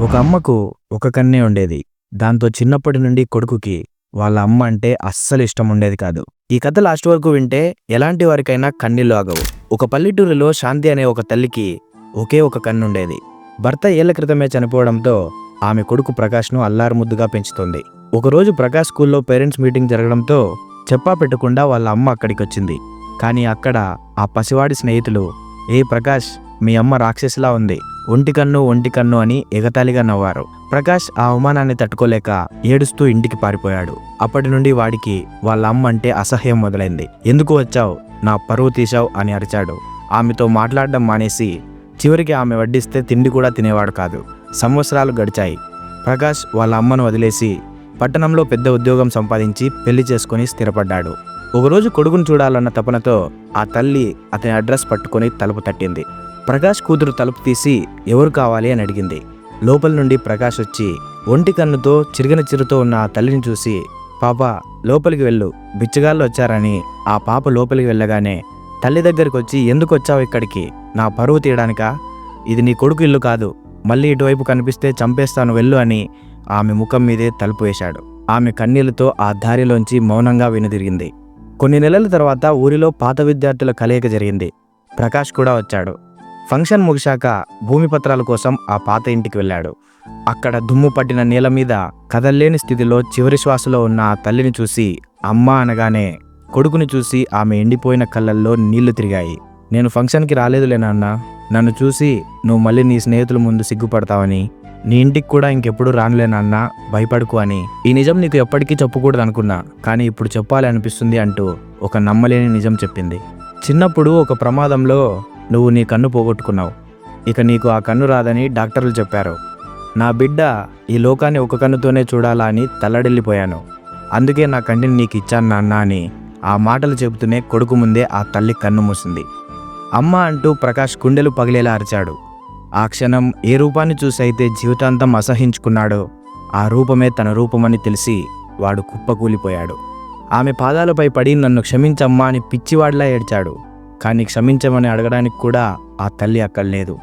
ఒక అమ్మకు ఒక కన్నే ఉండేది. దాంతో చిన్నప్పటి నుండి కొడుకుకి వాళ్ళ అమ్మ అంటే అస్సలు ఇష్టం ఉండేది కాదు. ఈ కథ లాస్ట్ వరకు వింటే ఎలాంటి వారికైనా కన్నీళ్లు ఆగవు. ఒక పల్లెటూరులో శాంతి అనే ఒక తల్లికి ఒకే ఒక కన్నుండేది. భర్త ఏళ్ల క్రితమే చనిపోవడంతో ఆమె కొడుకు ప్రకాష్ను అల్లారుముద్దుగా పెంచుతోంది. ఒకరోజు ప్రకాష్ స్కూల్లో పేరెంట్స్ మీటింగ్ జరగడంతో చెప్పా పెట్టకుండా వాళ్ళ అమ్మ అక్కడికొచ్చింది. కానీ అక్కడ ఆ పసివాడి స్నేహితులు, ఏ ప్రకాష్, మీ అమ్మ రాక్షసిలా ఉంది, ఒంటి కన్ను అని ఎగతాళిగా నవ్వారు. ప్రకాష్ ఆ అవమానాన్ని తట్టుకోలేక ఏడుస్తూ ఇంటికి పారిపోయాడు. అప్పటి నుండి వాడికి వాళ్ళ అమ్మ అంటే అసహ్యం మొదలైంది. ఎందుకు వచ్చావు, నా పరువు తీశావు అని అరిచాడు. ఆమెతో మాట్లాడడం మానేసి చివరికి ఆమె వడ్డిస్తే తిండి కూడా తినేవాడు కాదు. సంవత్సరాలు గడిచాయి. ప్రకాష్ వాళ్ళ అమ్మను వదిలేసి పట్టణంలో పెద్ద ఉద్యోగం సంపాదించి పెళ్లి చేసుకుని స్థిరపడ్డాడు. ఒకరోజు కొడుకును చూడాలన్న తపనతో ఆ తల్లి అతని అడ్రస్ పట్టుకొని తలుపు తట్టింది. ప్రకాష్ కూతురు తలుపు తీసి ఎవరు కావాలి అని అడిగింది. లోపల నుండి ప్రకాష్ వచ్చి ఒంటి కన్నుతో చిరిగిన చిరుతో ఉన్న ఆ తల్లిని చూసి, పాప లోపలికి వెళ్ళు, బిచ్చగాళ్ళు వచ్చారని ఆ పాప లోపలికి వెళ్ళగానే తల్లి దగ్గరికి వచ్చి, ఎందుకు వచ్చావు ఇక్కడికి, నా పరువు తీయడానికా, ఇది నీ కొడుకు ఇల్లు కాదు, మళ్ళీ ఇటువైపు కనిపిస్తే చంపేస్తాను వెళ్ళు అని ఆమె ముఖం మీదే తలుపు వేశాడు. ఆమె కన్నీళ్లతో ఆ దారిలోంచి మౌనంగా వెనుదిరిగింది. కొన్ని నెలల తర్వాత ఊరిలో పాత విద్యార్థుల కలయిక జరిగింది. ప్రకాష్ కూడా వచ్చాడు. ఫంక్షన్ ముగిశాక భూమి పత్రాల కోసం ఆ పాత ఇంటికి వెళ్ళాడు. అక్కడ దుమ్ము పట్టిన నేల మీద కదల్లేని స్థితిలో చివరి శ్వాసలో ఉన్న ఆ తల్లిని చూసి, అమ్మా అనగానే కొడుకుని చూసి ఆమె ఎండిపోయిన కళ్ళల్లో నీళ్లు తిరిగాయి. నేను ఫంక్షన్కి రాలేదులే నాన్న, నన్ను చూసి నువ్వు మళ్ళీ నీ స్నేహితుల ముందు సిగ్గుపడతావని, నీ ఇంటికి కూడా ఇంకెప్పుడు రానులే నాన్న, భయపడుకు అని. ఈ నిజం నీకు ఎప్పటికీ చెప్పకూడదు అనుకున్నా, కానీ ఇప్పుడు చెప్పాలి అనిపిస్తుంది అంటూ ఒక నమ్మలేని నిజం చెప్పింది. చిన్నప్పుడు ఒక ప్రమాదంలో నువ్వు నీ కన్ను పోగొట్టుకున్నావు. ఇక నీకు ఆ కన్ను రాదని డాక్టర్లు చెప్పారు. నా బిడ్డ ఈ లోకాన్ని ఒక కన్నుతోనే చూడాలా అని తల్లడిల్లిపోయాను. అందుకే నా కంటిని నీకు ఇచ్చాను నాన్న అని ఆ మాటలు చెబుతూనే కొడుకు ముందే ఆ తల్లి కన్ను మూసింది. అమ్మ అంటూ ప్రకాష్ గుండెలు పగిలేలా అరిచాడు. ఆ క్షణం ఏ రూపాన్ని చూసైతే జీవితాంతం అసహించుకున్నాడో ఆ రూపమే తన రూపమని తెలిసి వాడు కుప్పకూలిపోయాడు. ఆమె పాదాలపై పడి నన్ను క్షమించమ్మా అని పిచ్చివాడిలా ఏడ్చాడు. కానీ క్షమించమని అడగడానికి కూడా ఆ తల్లి అక్కడ లేదు.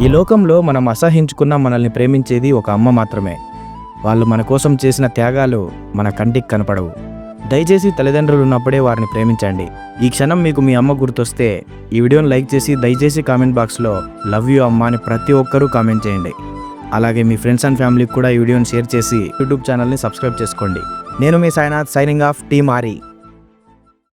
ఈ లోకంలో మనం అసహించుకున్న మనల్ని ప్రేమించేది ఒక అమ్మ మాత్రమే. వాళ్ళు మన కోసం చేసిన త్యాగాలు మన కంటికి కనపడవు. దయచేసి తల్లిదండ్రులు ఉన్నప్పుడే వారిని ప్రేమించండి. ఈ క్షణం మీకు మీ అమ్మ గుర్తొస్తే ఈ వీడియోని లైక్ చేసి దయచేసి కామెంట్ బాక్స్లో లవ్ యూ అమ్మ అని ప్రతి ఒక్కరూ కామెంట్ చేయండి. అలాగే మీ ఫ్రెండ్స్ అండ్ ఫ్యామిలీకి కూడా ఈ వీడియోని షేర్ చేసి యూట్యూబ్ ఛానల్ని సబ్స్క్రైబ్ చేసుకోండి. నేను మీ సాయినాథ్, సైనింగ్ ఆఫ్, టీమ్ ఆరి.